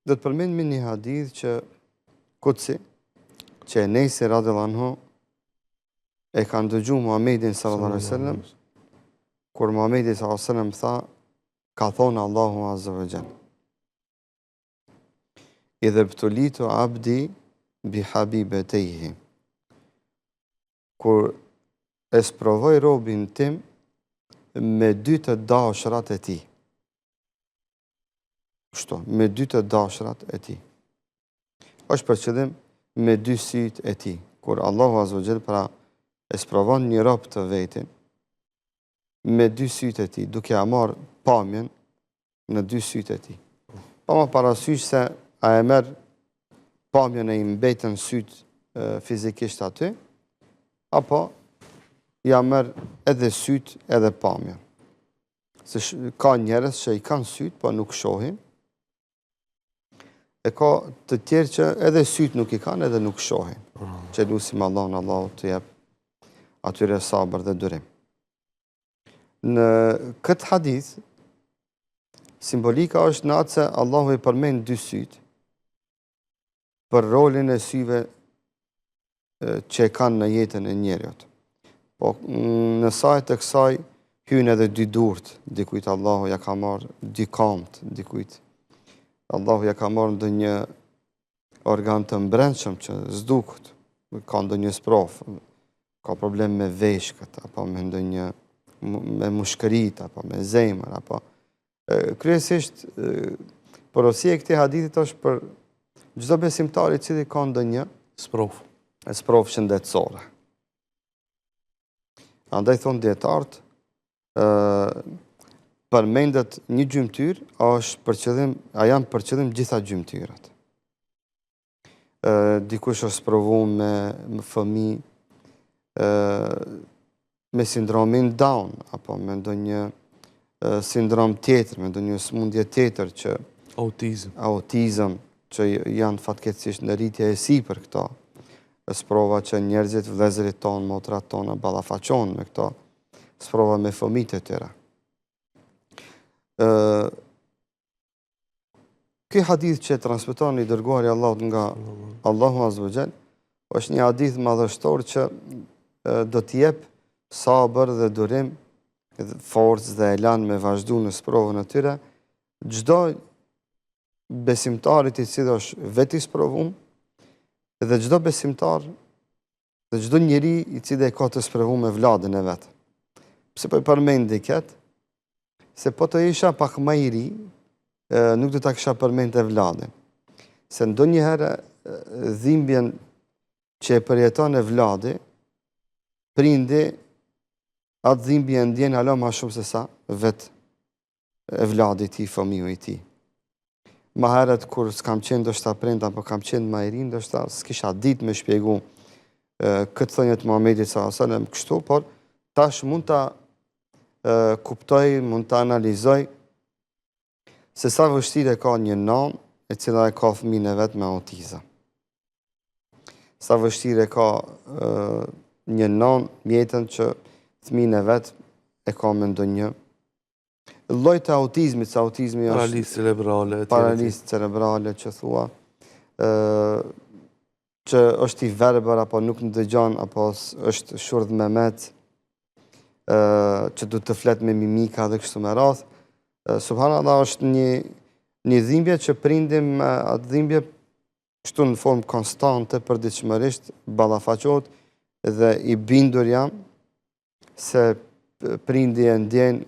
Do të përmendim një hadith që kutsi, që Enesi radhiyallahu anhu e ka ndëgju Muhamedit sallallahu alaihi wasallam, kur Muhamedi sallallahu alaihi wasallam tha, ka thonë Allahu azza wa jall: "Idha btulitu abdi bi habibatayhi." Kur e sprovoj robin tim me dy të dashurat e tij. Kështu, me dy të dashurat e tij. Është për qëllim me dy sytë e tij. Kur Allahu azza wa jall pra e sprovon një rob të vetin me dy sytë e tij, duke a marrë pamjen në dy sytë e tij. Pa më parasysh se a e merr pamjen e i mbetën sytë fizikisht aty, apo ja merr edhe sytë edhe pamjen. Se ka njerëz që i kanë sytë, po nuk shohin, e ka të tjerë që edhe sytë nuk i kanë edhe nuk shohin. Që lusim Allahun, Allahu të jep atyre sabër dhe durim. Në këtë hadith, simbolika është në atë se Allahu i përmend dy sytë për rolin e syve që e kanë në jetën e njerëzit. Po në sajt e kësaj hynë edhe dy durt, dikujt Allahu ja ka marrë dy kamt, dikujt Allahu ja ka marrë ndonjë organ të mbrendshëm që s'duket, ka ndonjë sprofë, ka problem me veshkët, apo me ndonjë me mushkërit, apo me zemër, apo kryesisht porosia e këtij hadithi është për çdo besimtar i cili ka ndonjë sprofë shëndetësore. Andaj thonë dietarët, përmendet një gjymtyr, është për qëllim, a janë për qëllim gjitha gjymtyrat. Dikush është sprovuar me fëmijë me sindromin Down, apo me ndonjë sindrom tjetër, me ndonjë smundje tjetër që autizëm, që janë fatkeqësisht në rritje e sipër këto. Sprova që njerëzit, vëllezërit tonë, motrat tona ballafaqohen me këto sprova me fëmijët e tyre. Ky hadith që transmeton i dërguari i Allahut nga Allahu azza wa jall është një hadith madhështor që do t'i jep sabër dhe durim, forcë dhe elan me vazhdu në sprovën e tyre çdo besimtarit i cili është vetë i sprovuar, dhe çdo besimtar dhe çdo njeri i cili e ka të sprovuar me vladin e vet. Pse po e përmendi këtë? Se po të isha pak më i ri, nuk do ta kisha përmendë vladin. Se ndonjëherë dhimbjen që e përjeton e vladi, prindi atë dhimbje e ndjen alo ma shumë se sa vetë e vladi ti, fëmiu i ti. Ma herët kur s'kam qenë ndoshta prind apo kam qenë ma i ri, ndoshta s'kisha ditë me shpjegu këtë thënie të Muhamedit sallallahu alaihi wasallam kështu, por tash mund ta kuptoj, mund ta analizoj se sa vështirë ka një nanë e cila e ka fëmijën e vet me autizëm. Sa vështirë ka një nanë jetën që fëmijën e vet e ka me ndonjë lloj të autizmit, se autizmi është paralizë cerebrale që thua, që është i verbër apo nuk ndëgjon apo është shurdh me met, që du të flet me mimika dhe kështu me radh. Subhanallahu, është një dhimbje që prindim atë dhimbje kështu në formë konstante përditshmërisht ballafaqohet dhe i bindur jam se prindi e ndjen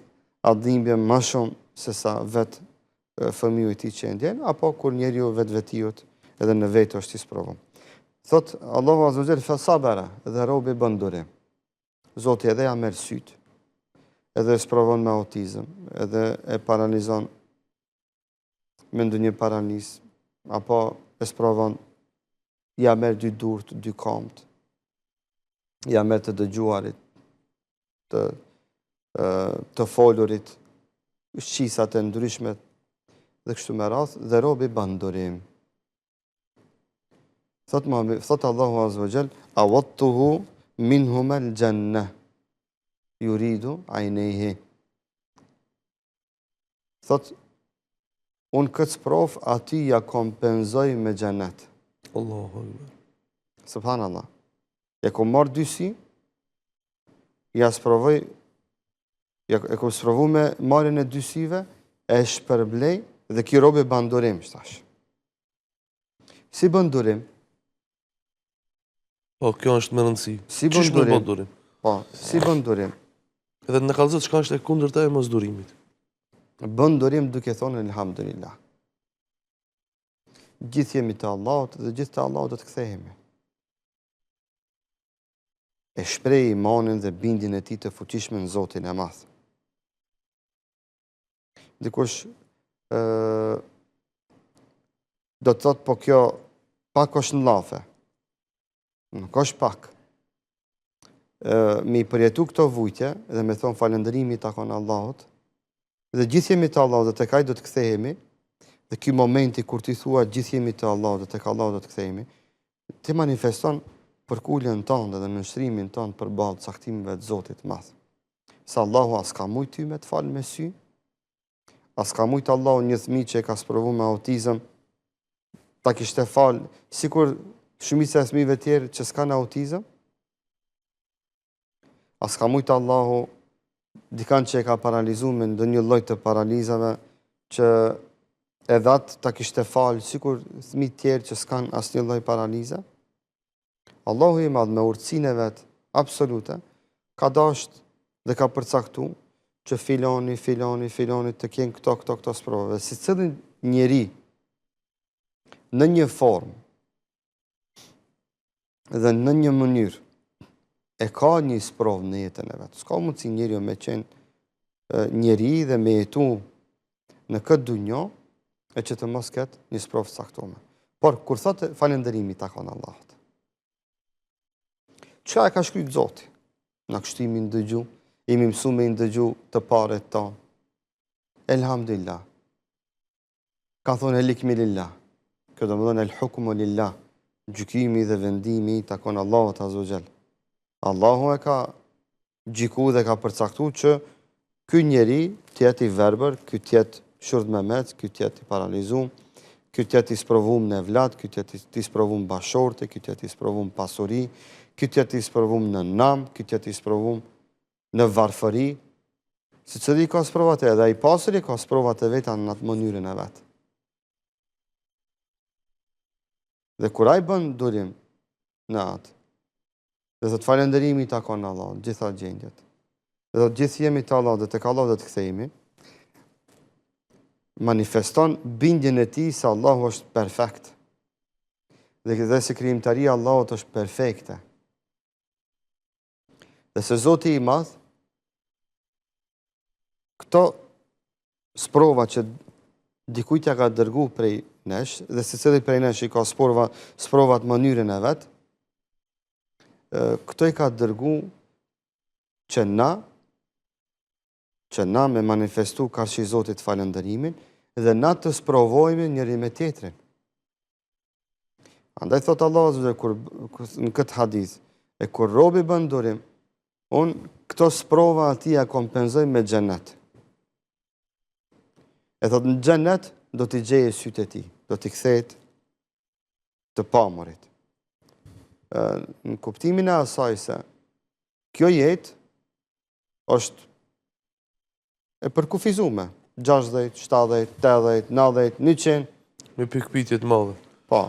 atë dhimbje më shumë se sa vetë fëmiu i tij që e ndjen, apo kur njeriu vetvetiut edhe në vetë është i sprovuar. Thot Allahu azza wa jall fa sabara, dhe robi bën durim. Zoti edhe ja merr syt, edhe e sprovon me autizëm, edhe e paralizon me ndonjë paralizë, apo e sprovon, ja merr dy durt, dy kamt, ja merr të dëgjuarit, të folurit, shqisat e ndryshme dhe kështu me radh, dhe robi bën durim. Thot Allahu azza wa jall, awattuhu minhuma al-jannah yuridu aynayhi. Thot unë këtë sprov aty ja kompenzoj me xhenet. Allahu Akbar. Subhanallah. E kom marrë dy sy, ja sprovoj, e kom sprovu me marrjen e dy syve, e shpërblej dhe ky robi ban durim, shtash. Si bën durim? Po, kjo është me rëndësi. Si Qysh bën me durim? durim? Po, si bën durim? Edhe në kallëzot çka është e kundërta e mos durimit. Bën durim duke thonë elhamdulillah. Gjithë jemi të Allahut dhe gjithë të Allahut do të kthehemi. E shpreh imanin dhe bindjen e tij të fuqishme në Zotin e Madh. Dikush do të thotë, po kjo pak është në lafe. Nuk është pak. Me i përjetu këto vujtje dhe me thonë falëndërimi takon Allahut, dhe gjithë jemi të Allahut dhe tek ai do të kthehemi, dhe ky momenti kur ti thua gjithë jemi të Allahut dhe tek Allahu do të kthehemi, ti manifeston përkuljen tonë dhe nënshtrimin tonë përballë caktimeve të Zotit të Madh. Se Allahu as ka mujt ty me të falë me sy, as ka mujt Allahu një fëmijë që e ka sprovu me autizëm ta kishte falë, sikur shumica e fëmijëve tjerë që s'kan autizëm. As ka mujt Allahu dikan që e ka paralizu me ndonjë lloj të paralizave që edhe atë ta kishte falë, sikur fëmijë tjerë që s'kan asnjë lloj paralize. Allahu i madh me urtësinë e vet absolute ka dashur dhe ka përcaktuar që filoni të kenë këto sprove. Si cilin njeri në një formë dhe në një mënyrë e ka një sprovë në jetën e vetë. S'ka mundësi njeriu me qenë njeri dhe me jetu në këtë dunjë e që të mos ketë një sprovë caktuar. Por kur thotë falënderimi takon Allahut. Çka e ka shkruajtur Zoti? Na kështimi ndëgju, jemi mësuar me ndëgju të parët tonë. Elhamdulillah. Ka thonë elikmi lillah. Kjo do të thonë el hukmu lillah. Gjykimi dhe vendimi takon Allahut azza wa jall. Allahu e ka gjiku dhe ka përcaktuar që ky njeri të jetë i verbër, ky të jetë shurt me mec, ky të jetë i paralizuar, ky të jetë i sprovuar në evlat, ky të jetë i sprovuar në bashorte, ky të jetë i sprovuar në pasuri, ky të jetë i sprovuar në nam, ky të jetë i sprovuar në varfëri. Secili ka sprovat edhe ai pasuri ka sprovat e veta në atë mënyrën e vet. Dhe kur ai bën durim në atë, dhe thot falënderimi takon Allahut, gjitha gjendjet. Dhe thot gjithë jemi të Allahut dhe tek Allahu do të kthehemi. Manifeston bindjen e tij se Allahu është perfekt. Dhe se krijimtaria e Allahut është perfekte. Dhe se Zoti i Madh këto sprova që dikujt ja ka dërgu prej nesh, dhe secili prej nesh i ka sprovat mënyrën e vet, këto i ka dërgu që na me manifestu karshi Zotit falënderimin dhe na të sprovojmë njëri me tjetrin. Andaj thot Allahu në këtë hadith, e kur robi bën durim, unë këto sprova ati ja kompenzoj me xhenet. E thot në xhenet do t'i gjeje sytë e tij, do t'i kthehet të pamurit. Në kuptimin e asaj se kjo jetë është e përkufizume, 60, 70, 80, 90, 100. Me pikpyetje të madhe. Po,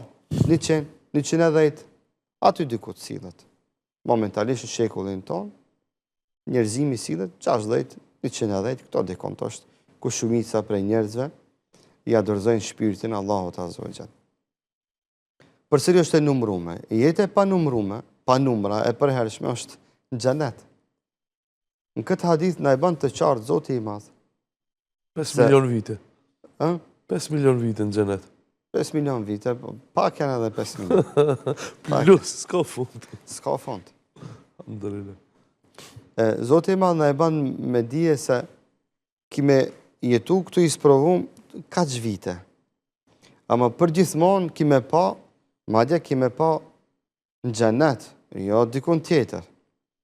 100, 110, aty diku të sillet. Momentalisht në shekullin tonë, njerëzimi sillet 60, 110, këto dekontosh, ku shumica prej njerëzve ja dorëzojnë shpirtin Allahut azza wa jall. Përsëri është e numërume. Jeta e panumërume, pa numra e përhershme është në xhenet. Në këtë hadith na e bën të qartë Zoti i Madh. 5 milion vite. 5 milion vite në xhenet. 5 milion vite, pak janë edhe 5 milion. Plus, s'ka fund. S'ka fund. Alhamdulillah. Zoti i Madh na e bën me dije se kime jetu këtu i sprovum kaq vite. Ama përgjithmonë kime pa, madje kime pa në xhenet, jo dikun tjetër.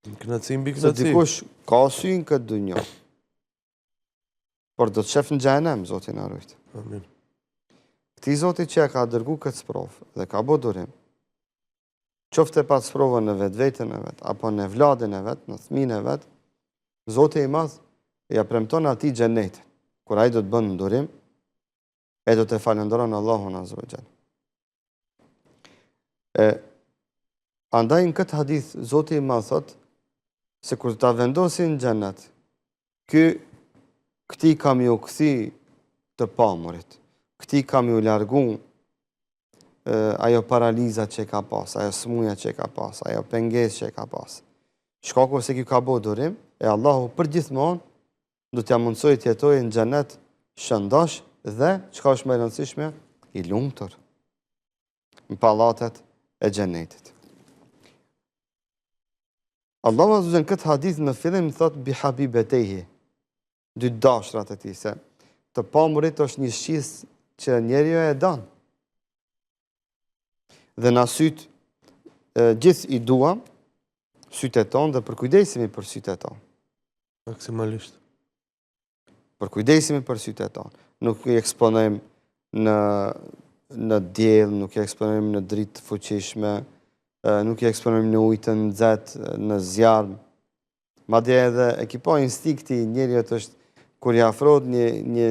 Në kënaqësi mbi Se kënaqësi. dikush ka sy në këtë dunjë. Por do të shef në xhenem, Zoti na ruajt. Amin. Këti Zoti që ka dërgu këtë sprovë dhe ka bo durim, qofte pa sprovën në vetën e vetë, apo në vladin e vetë, në thmin e vetë, Zoti i madh ja premton atij xhenetin, kur ai do të bën durim, e do të falenderon Allahun azza wa jall. Andaj në këtë hadith, Zoti i madh thot se kur ta vendosin në xhenet, këti kam ju këthi të pamurit, këti kam ju largu ajo paraliza që ka pas, ajo smuja që ka pas, ajo penges që ka pas. Shkaku se kjo ka bo durim, e Allahu për gjithmonë do t'ja mundsoj të jetoj në xhenet shëndosh dhe, çka është më e rëndësishme, i lumtur në pallatet e xhenetit. Allahu azza në këtë hadith në fillim thot bi habibetehi, dy dashrat e tij, se të pamurit është një shqis që njeriu e don. Dhe na syt gjithë i duam sytë e tonë dhe përkujdesemi për sytë e tonë. Maksimalisht. Përkujdesemi për sytë e tonë. Nuk i eksponojmë në diell, nuk i eksponojmë në dritë të fuqishme, nuk i eksponojmë në ujë të nxehtë, në zjarm. Madje edhe e ki pa instinkti njeriut është kur i afrohet një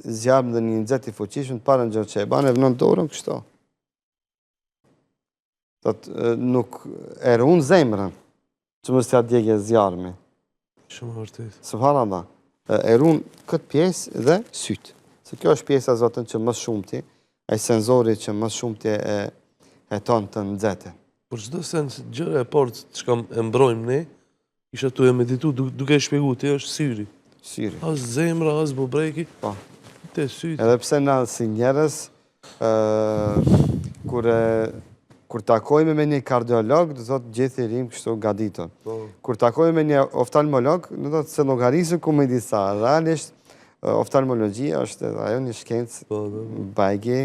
zjarm dhe një nxehtë i fuqishëm, para gjë që e bën e vënon dorën kështu. Nuk e ruan zemrën që mos t'ja djegje zjarmi. Shumë vërtet. Subhanallah. E ruan këtë pjesë dhe syt. Se kjo është pjesa zotën që më shumti, ai senzori që më shumti e heton të nxehtë. Por çdo sens gjëra e parë që e mbrojmë ne, isha tu e meditu duke e shpjegu ti është syri. Syri. As zemra, as bubreki. Po. Te syri. Edhe pse na si njerëz kur takojme me një kardiolog, do thotë gjithë i rim kështu gaditur. Kur takojme me një oftalmolog, do thotë se llogarisë ku me disa. Realisht oftalmologjia është ajo një shkencë bajgi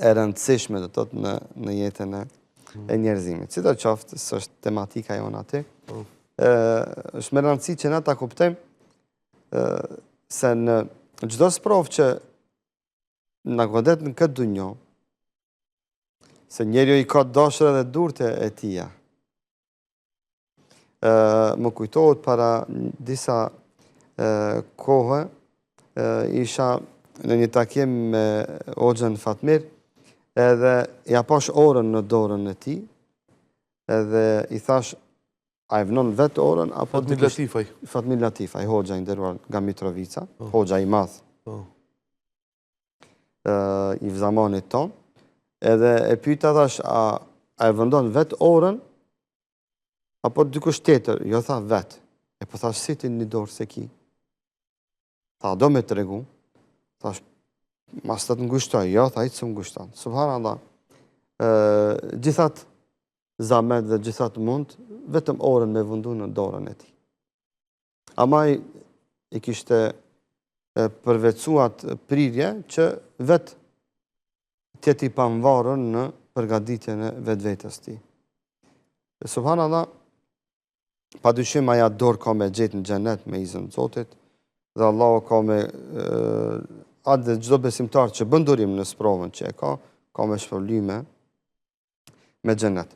e rëndësishme, do thotë në jetën e njerëzimit. Sidoqoftë, s'është tematika jonë aty. Është me rëndësi që na ta kuptojmë se në çdo sprovë që na godet në këtë dunjë, se njeriu i ka dashur edhe durtë e tija. Më kujtohet para disa kohë, isha në një takim me Hoxhën Fatmir, edhe ja pash orën në dorën e tij, edhe i thash, a e vënon vetë orën, apo Fatmir Latifaj. Fatmir Latifaj, Hoxha i nderuar nga Mitrovica, Hoxha i madh i zamanit tonë. Edhe e pyeta thash, a e vendon vetë orën, apo dikush tjetër? Jo, tha vetë. E po thash, si ti një dorë se ki? Tha, do me tregu. Thash, mas të ngushtoj. Jo, tha, i të së ngushton. Subhanallah, gjithat zamet dhe gjithat mund, vetëm orën me vëndu në dorën e ti. Ama i kishte përvecuat prirje që vetë tjeti pamvarën në përgatitjen e vetvetes ti. Subhanallah, pa dyshim aja dorë ka me gjetë në xhenet me izën të Zotit, dhe Allahu ka me atë dhe çdo besimtar që bën durim në sprovën që e ka me shpërblime me xhenet.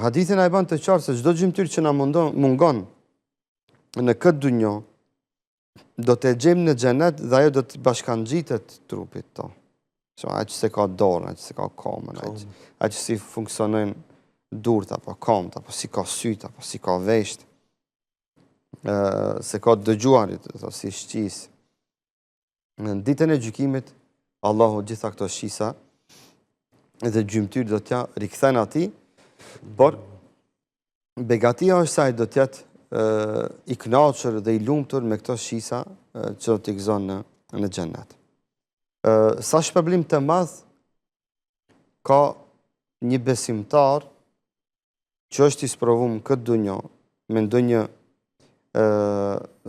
Hadithin e bën të qartë se çdo gjymtyr që na mungon në këtë dunjë, do të gjejmë në xhenet dhe ajo do të bashkangjitet trupit tonë. Aq se ka dorën, aq se ka komën, aq si funksionojnë durt apo komt, apo si ka syt, apo si ka vesht, se ka dëgjuarit, si shqis. Në ditën e gjykimit, Allahu gjitha këto shqisa dhe gjymtyr do t'ja rikthen atij, por begatia është saj do t'jetë i kënaqur dhe i lumtur me këto shqisa që do t'i gëzon në xhenet. Sa shpërblim të madh ka një besimtar që është i sprovuar këtë dunjë me ndonjë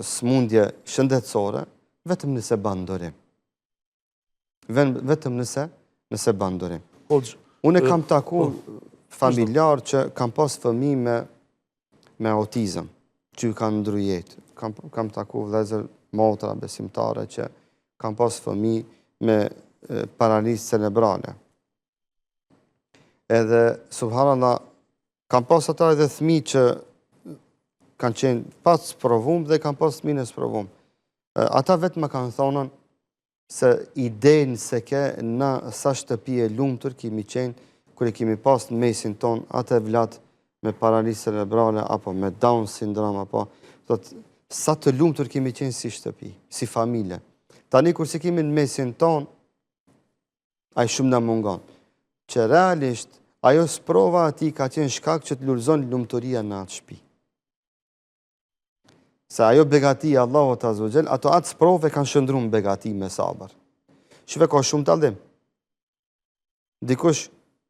smundje shëndetësore, vetëm nëse bën durim. Vetëm nëse bën durim. Unë kam taku familjar që kam pas fëmijë me autizëm, që kanë ndru jetë. Kam taku vëllezër motra besimtare që kam pas fëmijë me paralizë cerebrale. Edhe, subhanallah, kam pas ata edhe fëmijë që kanë qenë pas sprovum dhe kanë pas fëmijë në sprovum. Ata vetë më kanë thonën se idenë se ke na sa shtëpi e lumtur kemi qenë kur e kemi pas në mesin ton atë vlat me paralizë cerebrale apo me Down syndrom apo sa të lumtur kemi qenë si shtëpi, si familje. Tani kur si kemi në mesin ton, ai shumë na mungon. Që realisht ajo sprova ati ka qenë shkak që të lulëzon lumturia në atë shtëpi. Se ajo begatia Allahut Azza wa Jall, ato atë sprove kanë shëndruar në begati me sabër. Shve ka shumë dallim. Dikush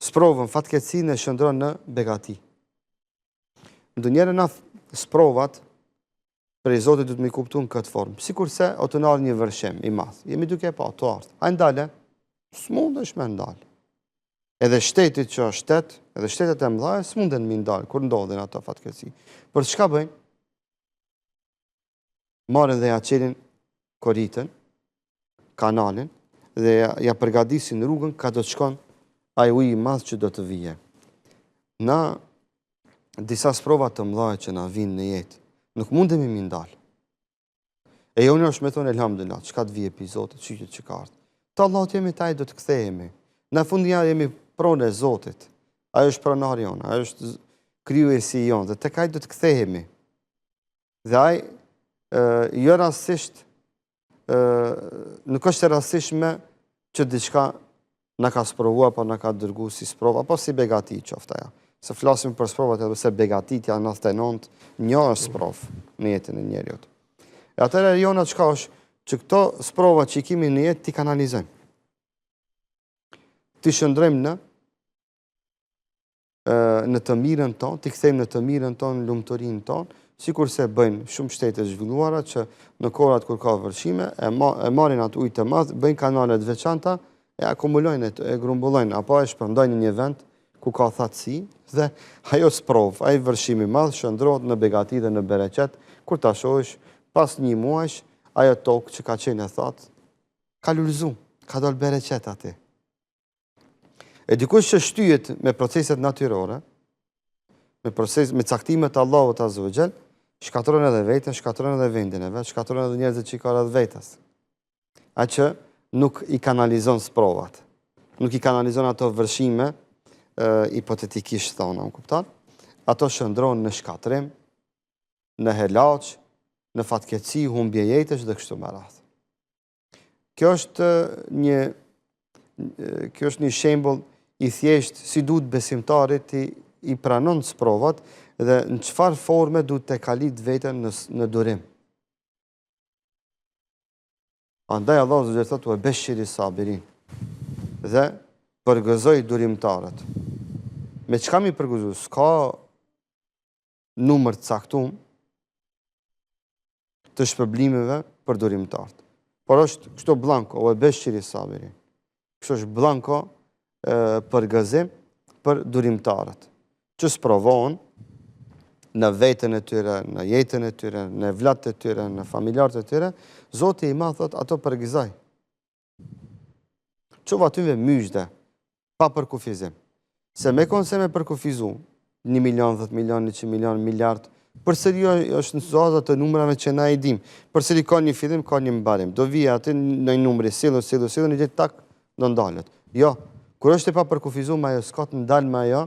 sprovën fatkeqësinë e shëndron në begati. Ndonjëherë na sprovat prej Zotit du të mi kuptu në këtë formë. Sikurse o të nalë një vërshim i madh. Jemi duke pa të ardhë. A ndale? S'mundesh me ndalë. Edhe shtetit që është shtet, edhe shtetet e mëdha s'munden mi ndalë, kur ndodhin ato fatkeqësi. Për çka bëjnë? Marrin dhe ja qelin koritën, kanalin, dhe ja përgatisin rrugën ka do të shkon ai ujë i madh që do të vije. Na disa sprova të mëdha që na vinë në jetë, nuk mundemi mi ndalë. E jo në është me thonë elhamdulillah, çka të vije epizodet, çyqet që ka ardhur. Të Allahut jemi taj do të kthehemi. Në fund jemi pronë e Zotit. Ajo është pronari jonë, ajo është krijuesi jonë, dhe tek ai do të kthehemi. Dhe ai jo rastisht nuk është e rastishme që diçka na ka sprovua apo na ka dërguar si sprova apo si begati qoftë ajo. Se flasim për sprovat edhe se begatitja 99 një është sprovë në jetën e njeriut. E atëherë jona çka është që këto sprova që i kemi në jetë ti kanalizojmë. Ti shëndrojmë në të mirën tonë, ti kthejmë në të mirën tonë, në lumturinë tonë, sikur se bëjnë shumë shtete zhvilluara që në kohrat kur ka vërshime, e marrin atë ujë të madh, bëjnë kanale të veçanta, e akumulojnë, e grumbullojnë, apo e shpërndojnë në një vend ku ka thatësi, dhe ajo sprovë, ai vërshimi i madh shndrohet në begati dhe në bereqet, kur ta shohësh pas një muajsh, ajo tokë që ka qenë e thatë, ka lulëzu, ka dalë bereqet aty. E dikush që shtyhet me proceset natyrore, me caktimet Allahut Azza wa Jall, shkatron edhe veten, shkatron edhe vendin e vet, shkatron edhe njerëzit që ka rreth vetes. A që nuk i kanalizon sprovat, nuk i kanalizon ato vërshime, hipotetikisht thona, më kupton? Ato shndrohen në shkatrim, në helaç, në fatkeqësi, humbje jetësh dhe kështu me radhë. Kjo është një shembull i thjesht si duhet besimtarit i pranon sprovat dhe në çfarë forme duhet të kalit veten në durim. Andaj Allah zë thotë u beshiri sabirin dhe përgëzoj durimtarët. Me çka mi përgëzu? S'ka numër të caktuar të shpërblimeve për durimtarët. Por është kështu blanko, o beshiri sabirin. Kështu është blanko përgëzim për durimtarët, që sprovohen në vetën e tyre, në jetën e tyre, në vllatë e tyre, në familjarët e tyre, Zoti i Madh thotë ato përgëzoj. Çova atyve myshde, pa përkufizim. Se me konë se me përkufizu, 1 milion, 10 milion, 100 milion, miliard, përsëri është në situata të numrave që na i dim. Përsëri ka një fillim, ka një mbarim. Do vije aty në një numri, sillu, një ditë tak, do ndalet. Jo, kur është e pa përkufizu, ajo s'ka të ndalë me ajo,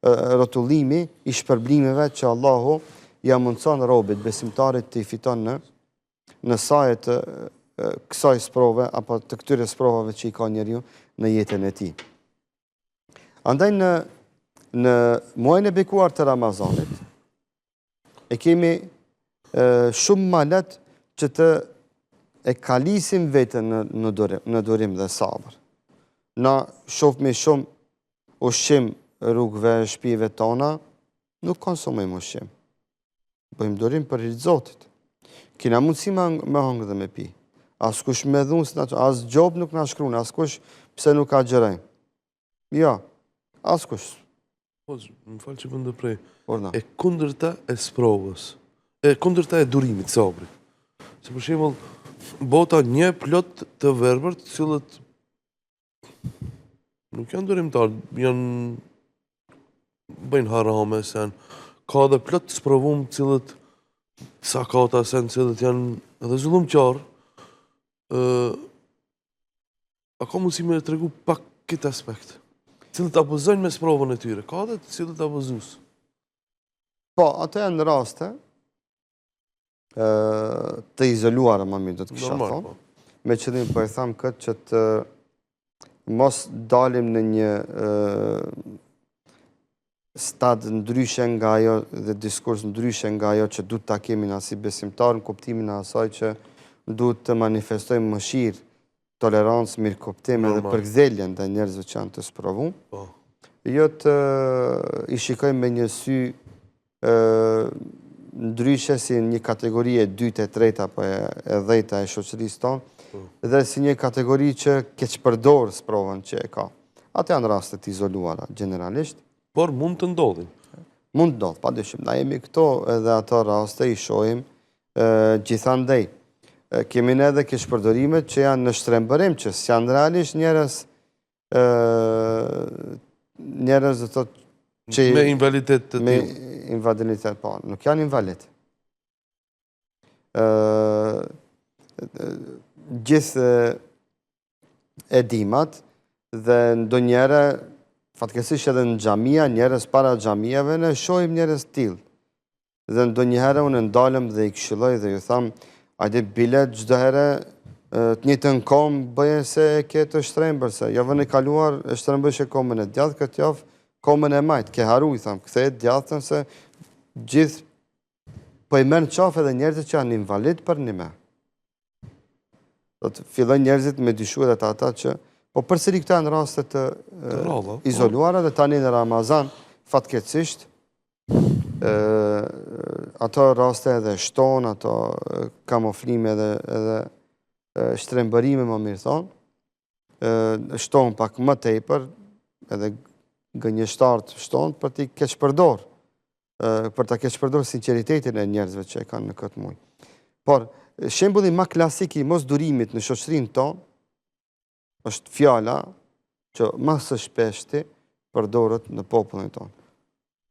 rotullimi i shpërblimeve që Allahu ja mundson robit, besimtarit të i fiton në sajet kësaj sprove, apo të këtyre sprovave që i ka njeriu në jetën e tij. Andaj në muajin e bekuar të Ramazanit, e kemi shumë ma lehtë që të e kalisim veten në durim dhe sabër. Na shohmë shumë ushqim rrugëve, shtëpive tona, nuk konsumojmë ushqim. Bëjmë durim për hir të Zotit. Kena mundësi me hangë dhe me pi. Askush me dhunë, as gjob nuk na shkruan, askush pse nuk ka xherojmë. Jo, askush. Po, më falë që vëndë prej. Orna. E kundërta e sprovës, e kundërta e durimit, sabrit. Se për shembull, Bota një plot të verbër të cilët nuk janë durimtarë, bëjnë harame sen. Ka dhe plot të sprovum të cilët sakata sen, cilët janë edhe zullumqarë. A ka mundësi me tregu pak këtë aspekt? Cilët abuzojnë me sprovën e tyre, ka dhe të cilët abuzus? Po, ato janë raste të izoluara, më mirë do të kisha Normal, thonë. po. Me qëllim po e tham këtë që të mos dalim në një stad ndryshe nga ajo dhe diskurs ndryshe nga ajo që duhet ta kemi na si besimtar në kuptimin e asaj që duhet të manifestojmë mëshirë, tolerancë, mirëkuptim edhe përgdhelje ndaj njerëzve që janë të sprovuar. Po. Jo të i shikojmë me një sy ndryshe si një kategori e dytë, e tretë apo e dhejta e shoqërisë tonë, dhe si një kategori që keqpërdor sprovën që e ka. Ato janë rastet izoluara generalisht. Por mund të ndodhin. Mund të ndodh, padyshim. Na jemi këto edhe ato raste i shohim gjithandej. Kemi ne edhe keqpërdorimet që janë në shtrembërim, që janë realisht njerëz do thotë që Me invaliditet të me tillë. invaliditet, po, nuk janë invalid. Gjithë edimat dhe ndonjëherë fatkeqësisht edhe në xhamia, njerëz para xhamiave ne shohim njerëz tillë. Dhe ndonjëherë unë ndalem dhe i këshilloj dhe ju tham, hajde bile çdo herë të njëjtën kohë bëje se e ke të shtrembër, se javën e kaluar e shtrembëshe komën e djathtë, këtë javë komën e majtë, ke haru, i tham, kthehet djathtën se gjithë po i merr në qafë edhe njerëzit që janë invalid për një me. Do të fillojnë njerëzit me dyshuar edhe ata që, po përsëri këto janë raste të izoluara dhe tani në Ramazan, fatkeqësisht, ato raste edhe shton, ato kamuflime edhe shtrembërime, më mirë thonë, shton pak më tepër, edhe gënjeshtartë shton për t'i keqpërdor, për ta keqpërdor sinqeritetin e njerëzve që e kanë në këtë muj. Por, shembulli më klasik i mos durimit në shoqërinë tonë është fjala që më së shpeshti përdoret në popullin tonë.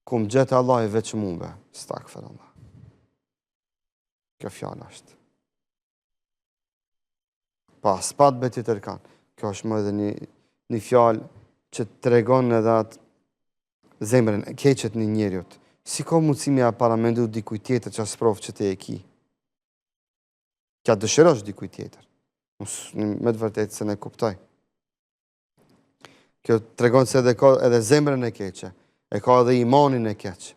Ku më gjetë Allah i veç muve, stakfirullah. Kjo fjala është. Pa, s'pat beti tërkan. Kjo është më edhe një fjalë që të tregon edhe atë zemrën, keqet një njerëjut. Si ka mundësi me a paramendu dikuj tjetër që sprovë që te e ki? Kja dëshirosh dikuj tjetër. Me të vërtetë se ne kuptoj. Kjo tregon se edhe ka edhe zemrën e keqe, e ka edhe imanin e keq.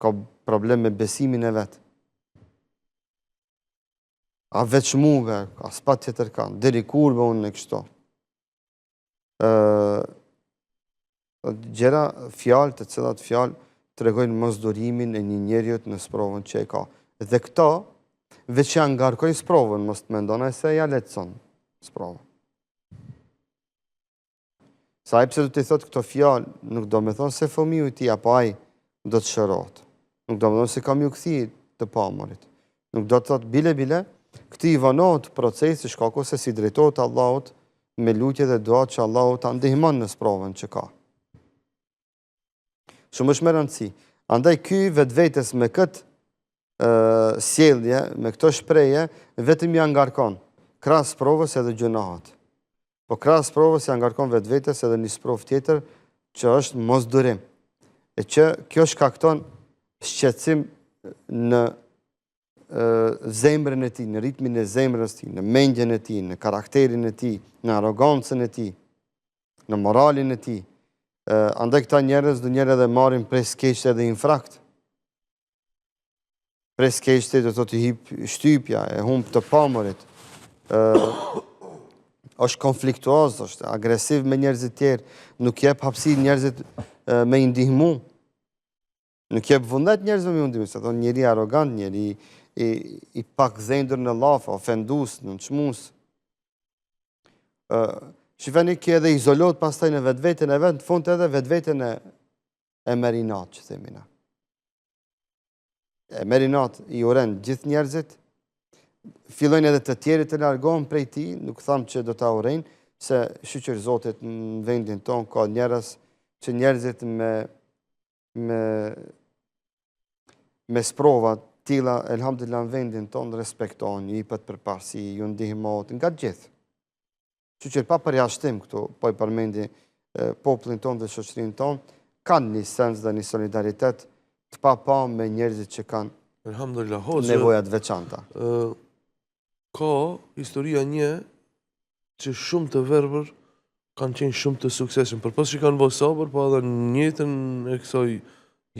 Ka problem me besimin e vetë. A veç muve, a s'pat tjetër kanë, deri kurve unë në kështo. Gjera fjalë të cilat fjalë të regojnë mosdurimin e një njerëjut në sprovën që e ka. Dhe këto, veç janë ngarkojnë sprovën, mos të mendona se ja letëson sprovën. Sa i pse du të i thotë këto fjalë, nuk do me thonë se fëmiu i ti apo ai do të shërot. Nuk do me thonë se kam ju këthi të pamurit. Nuk do të thotë bile, këti i vanohet procesi shkaku se si drejtohet Allahut me lutje dhe dua që Allahut ta ndihmon në sprovën që ka. Shumë është me rëndësi. Andaj ky vetvetes me këtë sjellje, me këto shpreje, vetëm ja ngarkon krahas provës edhe gjunahat. Po krahas provës ja ngarkon vetvetes edhe një sprovë tjetër që është mosdurim. E që kjo shkakton shqetësim në zemrën e tij, në ritmin e zemrës tij, në mendjen e tij, në karakterin e tij, në arrogancën e tij, në moralin e tij. Andaj këta njerëz do njerë edhe marrin prej skeqte edhe infrakt. Prej skeqte do të hip shtypja, e humb të pamurit. Është konfliktuoz, është agresiv me njerëzit tjerë, nuk jep hapësirë njerëzit me i ndihmu. Nuk jep vullnet njerëzve me i ndihmu, se thonë njeri arrogant, njeri i pak zendur në lafë, ofendus, në nëqmus. Shifeni ki edhe izolot pastaj në vetvetën e vetë, në fund edhe vetvetën e merinat, që themina. E merinat i uren gjithë njerëzit, fillojnë edhe të tjerit të largohen prej ti, nuk thamë që do ta urrejnë, se shqyqër Zotit në vendin tonë ka njerëz që njerëzit me sprova tila, elhamdulillah në vendin tonë respektojnë, ju jepet përparësi, ju ndihmot, nga gjithë. Shqyqër pa përjashtim këtu, po i përmendi popullin tonë dhe shoqërinë tonë, kanë një sens dhe një solidaritet të pa me njerëzit që kanë Elhamdulillah, nevojat veçanta. Ka historia një që shumë të verbër kanë qenë shumë të sukseshëm. Për pas që kanë bërë sabër, pa edhe njëtën e kësaj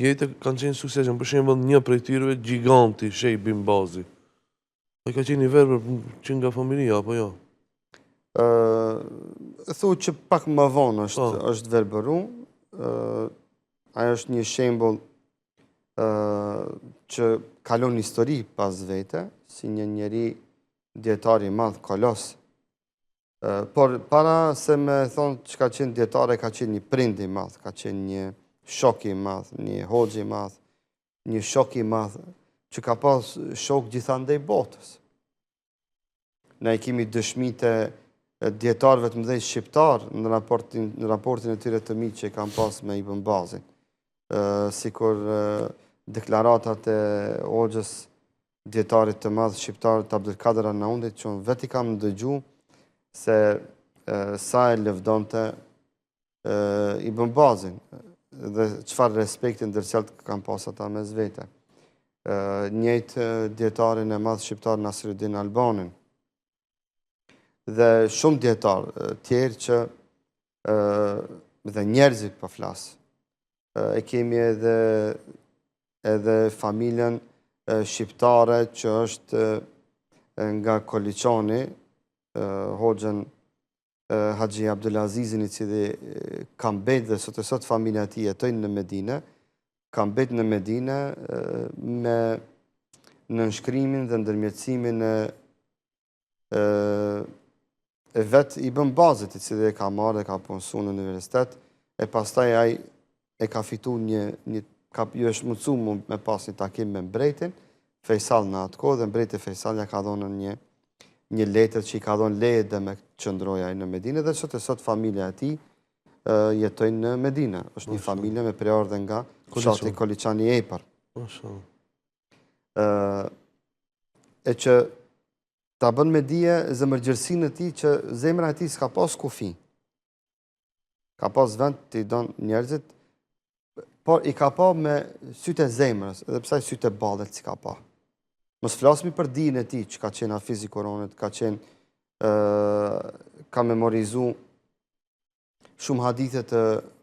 jetë kanë qenë sukseshëm. Për shembull një prej tyreve, Giganti, Shej Bimbazi. Ai ka qenë i verbër që nga familja, apo jo? Thu që pak më vonë është verbëru. Ajo është një shembull që kalon histori pas vete, si një njeri dietar i madh kolos. Por para se me thonë që ka qenë djetare, ka qenë një prind i madh, ka qenë një shok i madh, një hoxh i madh, një shok i madh, që ka pas shok gjithandej botës. Ne kemi dëshmitë e djetarëve të mëdhej shqiptar në raportin e tyre të miq që kam pas me Ibn Bazin. Sikur deklaratat e hoxhës djetarit të madh shqiptar të Abdulkader Arnaundit, që unë vetë i kam ndëgju se sa e lëvdonte Ibn Bazin dhe çfarë respekti ndërcjellët kam pas ata mes vete. Njëjtë djetarin e madh shqiptar Nasiruddin Albanin dhe shumë djetar tjerë që dhe njerëzit po flas. E kemi edhe familjen shqiptare që është nga Koliçani, hoxhën Haxhi Abdulazizin, i cili ka mbetë dhe sot familja e tij jetojnë në Medinë, ka mbetë në Medinë me nënshkrimin dhe ndërmjetësimin e vetë Ibn Bazit, i cili e ka marrë dhe ka punësu në universitet, e pastaj ai e ka fitu ju është mundësu me pas një takim me mbretin Fejsal në atë kohë, dhe mbreti Fejsal ja ka dhonë një letër që i ka dhonë leje dhe me qëndroja në Medinë, dhe sot familja e tij jetojnë në Medinë. Është një familje me preardhë nga fshati Koliçani i Epër. E që ta bën me dije zemërgjërsinë e tij që zemra e tij s'ka pas kufi. Ka pas vend të i donë njerëzit, por i ka pa me sytë e zemrës, edhe pse sytë e ballet si ka pa. Mos flasmi për dijen e tij që ka qenë hafiz i Kuranit, ka memorizu shumë hadithe të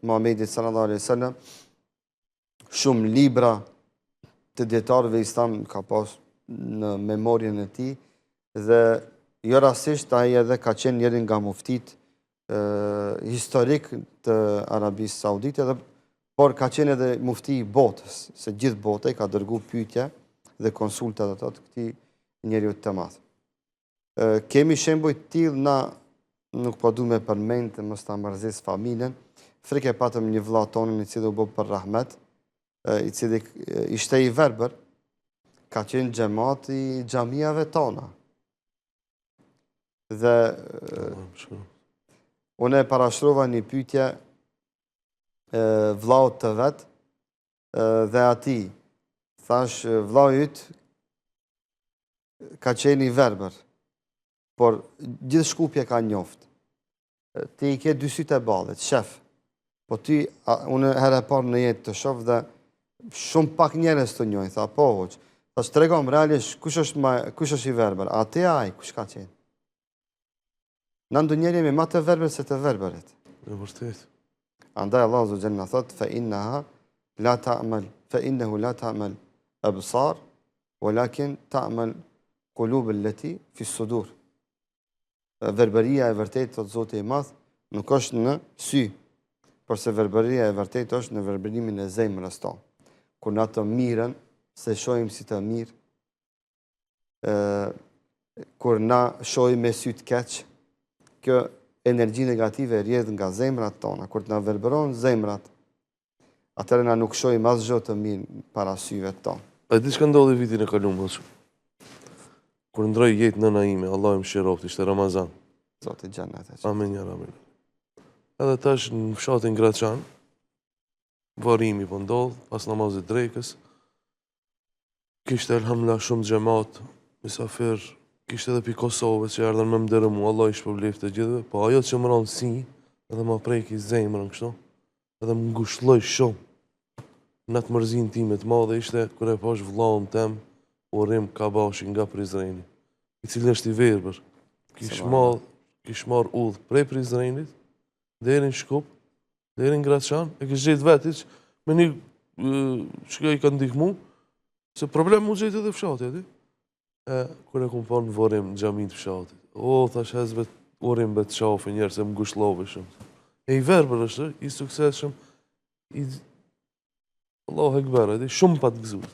Muhamedit sallallahu alaihi wasallam, shumë libra të dietarëve islam ka pas në memorien e tij, dhe jo rastisht ai edhe ka qenë njëri nga muftit historik të Arabisë Saudite, por ka qenë edhe mufti i botës, se gjithë bota i ka dërgu pyetje dhe konsultat ato të këtij njeriu të madh. Kemi shembuj të tillë, na nuk po du me përmend, mos ta mërzis familjen. Frikë patëm një vëlla tonin i cili u bë për rahmet, i cili ishte i verbër, ka qenë xhamat i xhamiave tona. Dhe unë e parashtrova një pyetje vllaut të vet dhe atij. Thash, vllau yt ka qenë i verbër, por gjithë Shkupje ka njoft. Ti i ke dy sytë e ballit, shef. Po ty, unë herë e parë në jetë të shoh dhe shumë pak njerëz të njohin. Tha, po hoq. Thash, tregom realisht kush është i verbër. Atë ai, kush ka qenë? Na ndonjëherë jemi më të verbër se të verbërit. E vërtet. Andaj Allahu azza wa jalla thot fa innahu la ta'mal absar walakin ta'mal qulub allati fi sudur. Verbëria e vërtetë, thot Zoti i Madh, nuk është në sy, por se verbëria e vërtetë është në verbërimin e zemrës tonë. Kur na të mirën, se shohim si të mirë, kur na shohim me sy të keq, kjo energji negative rjedh nga zemrat tona. Kur të na verbëron zemrat, atëherë na nuk shohim asgjë të mirë para syve tonë. A di çka ndodhi vitin e kaluar? kur ndroj jetë nëna ime, Allah më shiroft, ishte Ramazan. Zoti xhennet e qoftë. Amin, ja Rabbi. Edhe tash në fshatin Graçan, varimi po ndodh, pas namazit drekës, kishte elhamdullah shumë xhamat, mysafir, kishte edhe pi Kosovës që erdhën me më dërëmu, Allah i shpërbleft të gjithëve, po ajo që më ranë si, edhe më preki zemrën kështu, edhe më ngushëlloj shumë. Në të mërzin time të madhe ishte, kër e pash vëllaun tem, Urim Kabashi nga Prizreni, i cili është i verbër. Kish marrë udhë prej Prizrenit, deri në Shkup, deri në Graçan, e kish gjetë vetit, me një që i ka ndihmu, se problem mu gjetë edhe fshati, edi? Kër e kumë parë në Vorim, në xhamin të fshatit. O, thash hezbet, Urim bet shafe njerë, se më gushlove shumë. E i verbër është, i sukseshëm, Allahu Ekber, edi, shumë pa të gëzuar.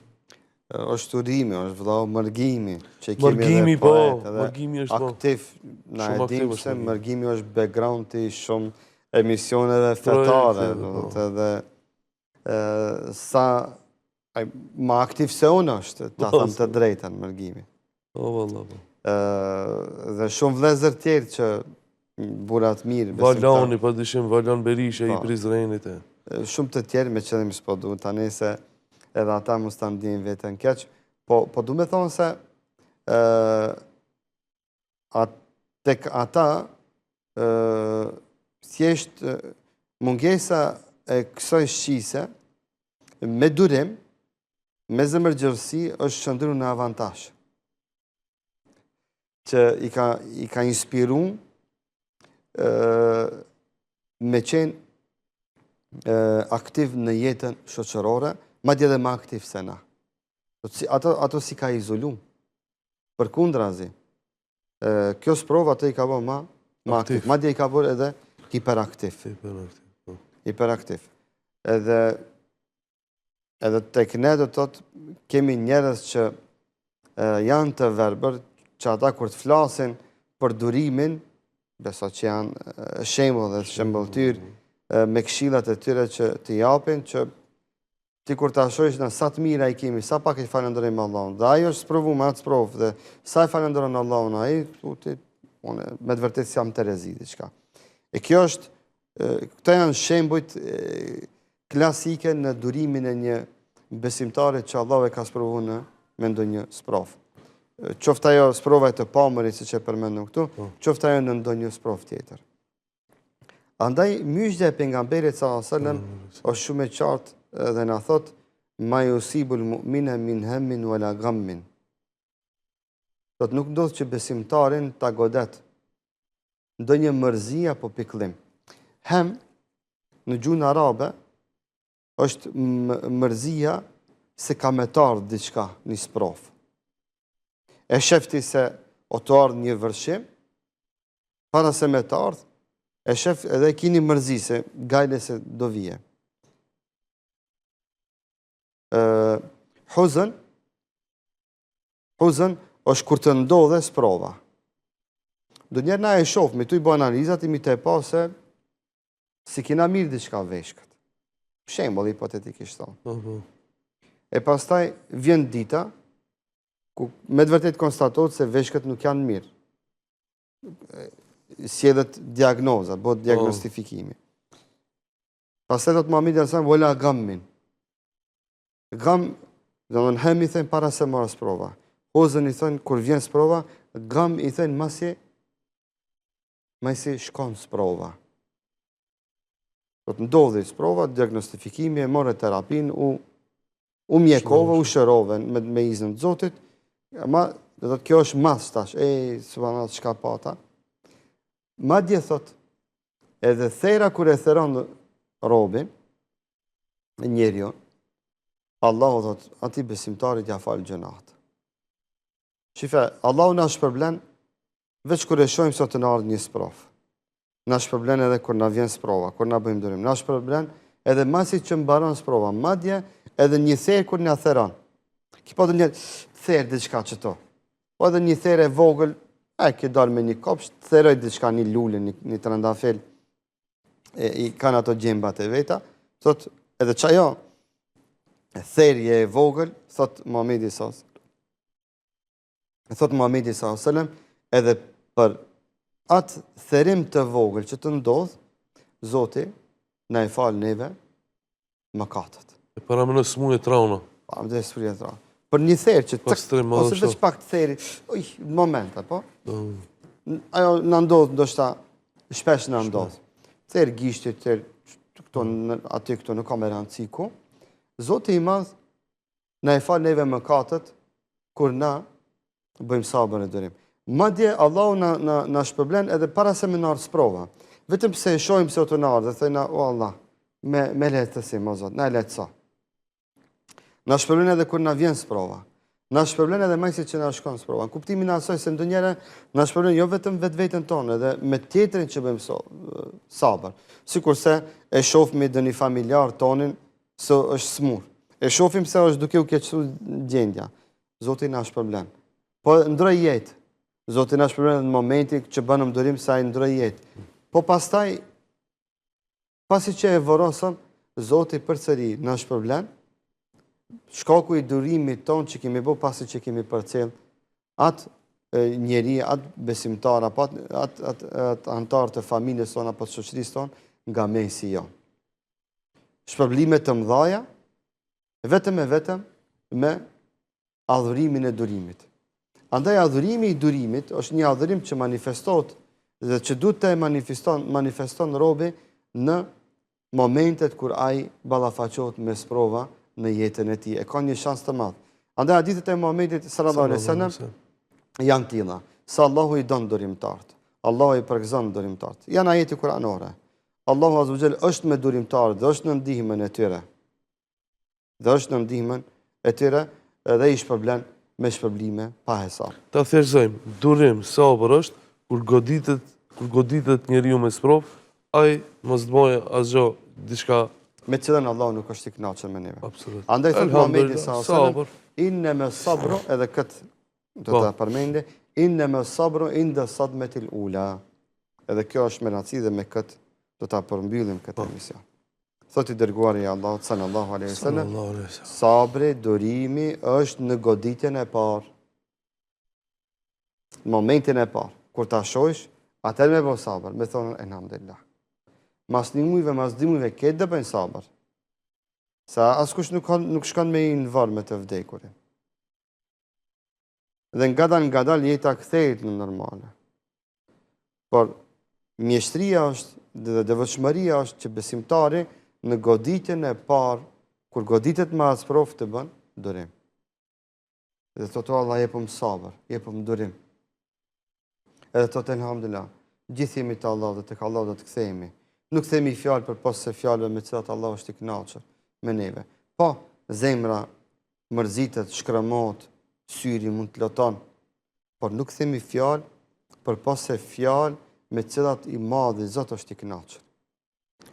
është turimi, është vëllau mërgimi, që kemi Mërgimi, edhe po, poet, edhe mërgimi është po. aktiv, na Shumë e dim aktiv është se mërgimi. mërgimi është background i shumë emisioneve fetare, Projekte, po. edhe sa ma aktiv se unë është, ta Po, thëmë të drejtën mërgimi. O, valla, po. Dhe shumë vlezër tjerë që burat mirë, Valani, pa dyshim, Valan Berisha, i Prizrenit e. shumë të tjerë me qëllim s'po du, tani se edhe ata mu s'ta ndjen vetën keq, po du me thonë se tek ata thjesht mungesa e kësaj shqise me durim, me zemërgjërsi është shëndru në avantash. Që i ka inspiru me qenë aktiv në jetën shoqërore, madje edhe më aktiv se na. Ato si ka izolu. Për kundrazi, kjo sprova ato i ka bërë ma aktiv. Madje i ka bërë edhe hiperaktiv. Hiperaktiv. Edhe tek ne do të thotë kemi njerëz që janë të verbër, që ata kur të flasin për durimin, beso që janë shembull dhe shembulltyr me këshillat e tyre që të japin, që ti kur ta shohësh në sa të mira i kemi, sa pak i falenderojmë Allahun. Dhe ajo është sprovu me atë sprovë dhe sa i falenderon Allahun ai, unë me të vërtetë jam Terezi diçka. E kjo është, këto janë shembujt klasike në durimin e një besimtari që Allahu e ka sprovu me ndonjë sprovë. Qoftë ajo sprova e të pamërit, siç e përmendëm këtu, qoftë ajo në ndonjë sprovë tjetër. Andaj myshdja e pejgamberit sallallahu alajhi wasallam është shumë e qartë dhe na thot ma yusibul mu'mina min hammin wala ghammin. Do të nuk ndodh që besimtarin ta godet ndonjë mërzi apo pikëllim. Hem në gjuhën arabe është mërzia se ka me të ardhur diçka, një sprovë. E shefti se o të ardhë një vërshim, para se me të ardhë, e shef edhe kini mërzi se gajle se do vije. Huzën është kur të ndodhe sprova. Do njerë na e shofë, me tu i bo analizat, i mi të e pa se si kina mirë diçka veshkët. Shembol hipotetikisht thonë. E pastaj vjen dita, ku me të vërtet konstatohet se veshkët nuk janë mirë. Sjedhet diagnoza, bëhet diagnostifikimi. Pastaj do të Muhamedi sallallahu alajhi wasallam wala gammin. Gam, do të hemi thënë para se marrë sprova. Hozën i thënë kur vjen sprova, gam i thënë masi shkon sprova. Do të ndodhi sprova, diagnostifikimi, e morë terapin, u mjekove, u shërove me izën të Zotit, ama do të kjo është mas tash, subhanallahu çka pata. Madje thot, edhe thera kur e theron robin, njeriu, Allahu thot, ati besimtarit ja falë gjënat. Shife, Allahu na shpërblen, veç kur e shojmë sot të në ardhë një sprov. Na shpërblen edhe kur na vjen sprova, kur na bëjmë durim. Na shpërblen edhe masi që mbaron sprova. Madje edhe një therë kur na theron. Ki po dhe një therë diçka që to. Po edhe një therë e vogël, ki dalë me një kopsh, theroj diçka, një lullë, një trëndafel, i kanë ato gjembat e veta. Thot, edhe qajo, therje e vogël, thot Muhamedi sos. Thot Muhamedi s.a.s. edhe për atë therim të vogël që të ndodh, Zoti na e fal neve mëkatet. E para më në smuje trauna. Pa, më dhe sfrija tra. Për një therë që ose veç pak të theri, në moment, apo? Ajo në ndodh, ndoshta, shpesh në ndodh. Therë gishtit, therë aty këto në kamerë ciku, Zoti i madh na e fal neve mëkatet kur na bëjmë sabër e durim. Madje Allahu na shpërblen edhe para se me nërë sprova. Vetëm pse e shojmë se o të nërë dhe thëjna, o Allah, me lehtësim, o Zot, na e lehtësa. Na shpërblen edhe kur na vjen sprova. Na shpërblen edhe majsi që na shkon sprova. Në kuptimin asoj se ndonjëherë na shpërblen jo vetëm vetveten tonë, edhe me tjetrin që bëjmë sabër. Sikurse e shohim me dëni familjar tonin se është smur. E shohim se është duke u keqësuar gjendja. Zoti na shpërblen. Po ndroi jetë. Zoti na shpërblen në momentin që bënëm durim se ai ndroi jetë. Po pastaj, pasi që e vorosëm, Zoti përsëri na shpërblen, shkaku i durimit ton që kemi bërë pasi që kemi përcjell atë njeri, atë besimtar, apo atë antar të familjes tonë apo të shoqërisë tonë nga mesi jonë. Shpërblime të mëdhaja, vetëm me adhurimin e durimit. Andaj adhurimi i durimit është një adhurim që manifestohet dhe që duhet të manifeston robi në momentet kur ai ballafaqohet me sprova në jetën e tij. E ka një shans të madh. Andaj hadithet e Muhamedit sallallahu alaihi wasallam janë tilla. Se Allahu i don durimtarët. Allahu i përgëzon durimtarët. Janë ajete kuranore. Allahu azza wa jall është me durimtarët dhe është në ndihmën e tyre. Dhe i shpërblen me shpërblime pa hesab. Ta thjeshtëzojmë, durim, sabër është kur goditet njeriu me sprov, ai mos dëmojë asgjë diçka me cilën Allahu nuk është i kënaqur me neve. Absolut. Andaj thot Muhamedi sallallahu alaihi wasallam, inna sabru edhe këtë do ta përmendë, inna sabru inda sadmatil ula. Edhe kjo është menaci dhe me këtë do ta përmbyllim këtë emision. Thot i dërguari i Allahut sallallahu alaihi wasallam, sabri, durimi është në goditjen e parë. Në momentin e parë, kur ta shohësh, atëherë me bëj sabër, me thonë elhamdulillah. Mas një mujve, mas dy mujve, këtë dhe bëjnë sabër. Sa askush nuk shkon me i në varë me të vdekurin. Dhe nga dal jeta kthehet në normale. Por mjeshtria është dhe devotshmëria është që besimtari në goditjen e parë, kur goditet me asprof të bën durim. Dhe thotë Allah jepëm sabër, jepëm durim. Edhe thotë elhamdulillah, gjithë jemi të Allah dhe tek Allah do të kthehemi. Nuk themi fjalë për pas se fjalëve me cilat Allah është i kënaqur me neve. Po, zemra mërzitet, shkërëmohet, syri mund të loton, por nuk themi fjalë për pas se fjalë me cilat i madhi Zot është i kënaqur.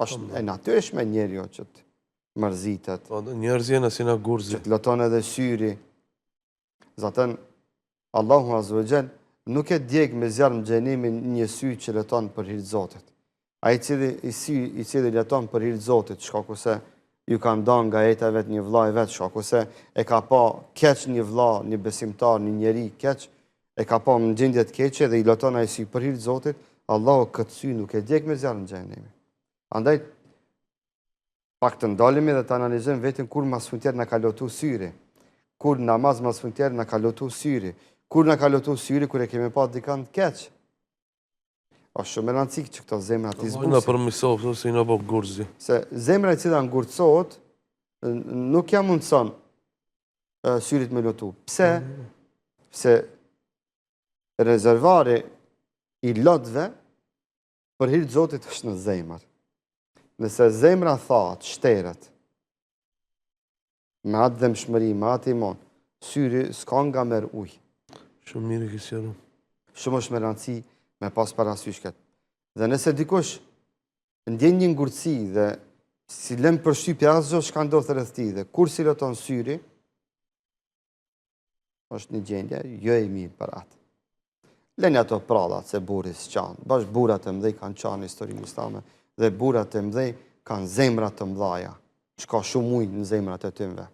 Është e natyrshme njeriu që të mërzitet. Po, njerëz janë si na gurzi. Që të loton edhe syri. Zaten Allahu azza wa jall nuk e djeg me zjarr në xhenimin një sy që loton për hir të Zotit. Ai i cili leton për hir të Zotit, shkaku se ju ka ndan nga jeta vet një vëlla i vet, shkaku se e ka pa keq një vëlla, një besimtar, një njeri keq, e ka pa në gjendje të keqe dhe i loton ai sy për hir të Zotit, Allahu këtë sy nuk e djeg me zjarr në xhenem. Andaj pak të ndalemi dhe të analizojmë vetëm kur mas fundjavë na ka lotu syri, kur namaz mas fundjavë na ka lotu syri, kur na ka lotu syri kur e kemi pa dikant keq. është shumë e rëndësishme që këto zemra të zbusin. Na përmirësof, se i na bë gurzi. Se zemra e cila ngurcohet nuk ja mundson syrit me lotu. Pse? Pse rezervari i lotëve për hir të Zotit është në zemër. Nëse zemra thahet, shteret, me atë dëmshmëri, me atë imon, syri s'ka nga merr ujë. Shumë mirë ke sqaruar. Shumë është me rëndësi me pas parasysh këtë. Dhe nëse dikush ndjen një ngurtësi dhe si lëm përshtypje asgjë çka ndodh rreth tij dhe kur si loton syri, është një gjendje jo e mirë për atë. Lëni ato prallat se burri s'qan. Bash burrat e mëdhej kanë qanë në historinë islame dhe burrat e mëdhej kanë zemra të mëdha, çka shumë ujë në zemrat e tyre.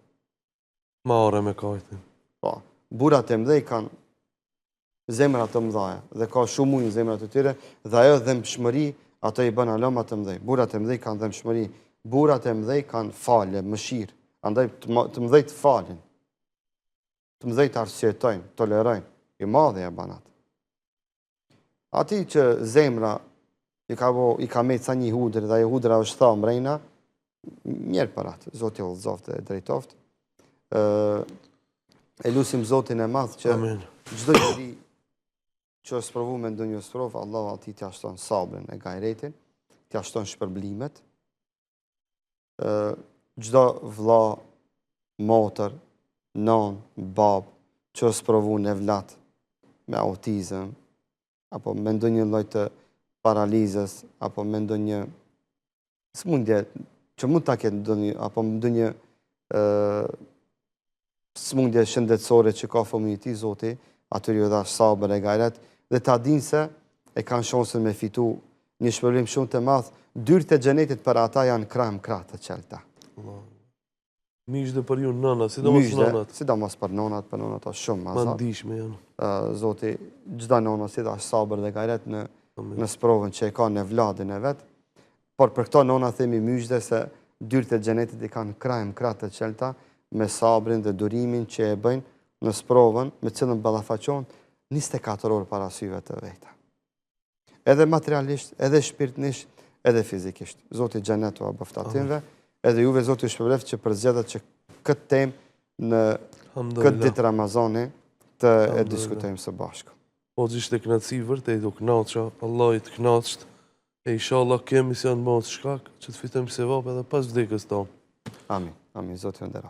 Ma ore me kajtin. Po, burrat e mëdhej kanë zemra të mëdhaja dhe ka shumë ujë në zemrat e tyre dhe ajo dhëmshmëri ato i bën aloma të mëdhej. Burrat e mëdhej kanë dhëmshmëri, burrat e mëdhej kanë falje, mëshirë, andaj të mëdhej të falin, të mëdhej të arsyetojnë, tolerojnë, i madhe e banat. Ati që zemra i ka me ca një hudër dhe ajo hudra është tha mrejna, njerë për atë, Zoti vëllëzoft e drejtoft. E lusim Zotin e madh që çdo njeri që është provu me ndonjë sprov, Allah ati t'ja shton sabrin e gajretin, t'ja shton shpërblimet. Çdo vëlla, motër, non, bab, që është provu në vlat me autizëm, apo me ndonjë lloj të paralizës, apo me ndonjë smundje që mund ta ketë ndonjë, apo ndonjë smundje shëndetësore që ka fëmijë i tij, Zoti atyre ju dhash sabër e gajret dhe ta dinë se e kanë shansën me fitu një shpërblim shumë të madh. Dyert e xhenetit për ata janë kratë të qelta. Mish dhe për ju nëna, sidomos nënat. Sidomos për nënat është shumë ma ndihshme janë. Zoti çdo nëna si dash sabër dhe gajret në sprovën që e ka në vladin e vet. Por për këto nëna themi myshde se dyert e xhenetit i kanë kratë të qelta me sabrin dhe durimin që e bëjnë në sprovën me cilën ballafaqohen 24 orë para syve të veta. Edhe materialisht, edhe shpirtnisht, edhe fizikisht. Zoti xhenetu a bëftatimve, edhe juve Zoti ju shpërbleft që përzgjedhet që këtë temë në këtë ditë Ramazani të e diskutojmë së bashku. Po ishte kënaqësi vërtet u kënaqsha, Allah i të kënaqsht. E inshallah kemi se janë mos shkak që të fitojmë sevap edhe pas vdekjes tonë. Amin. Amin. Zoti ju nderoft.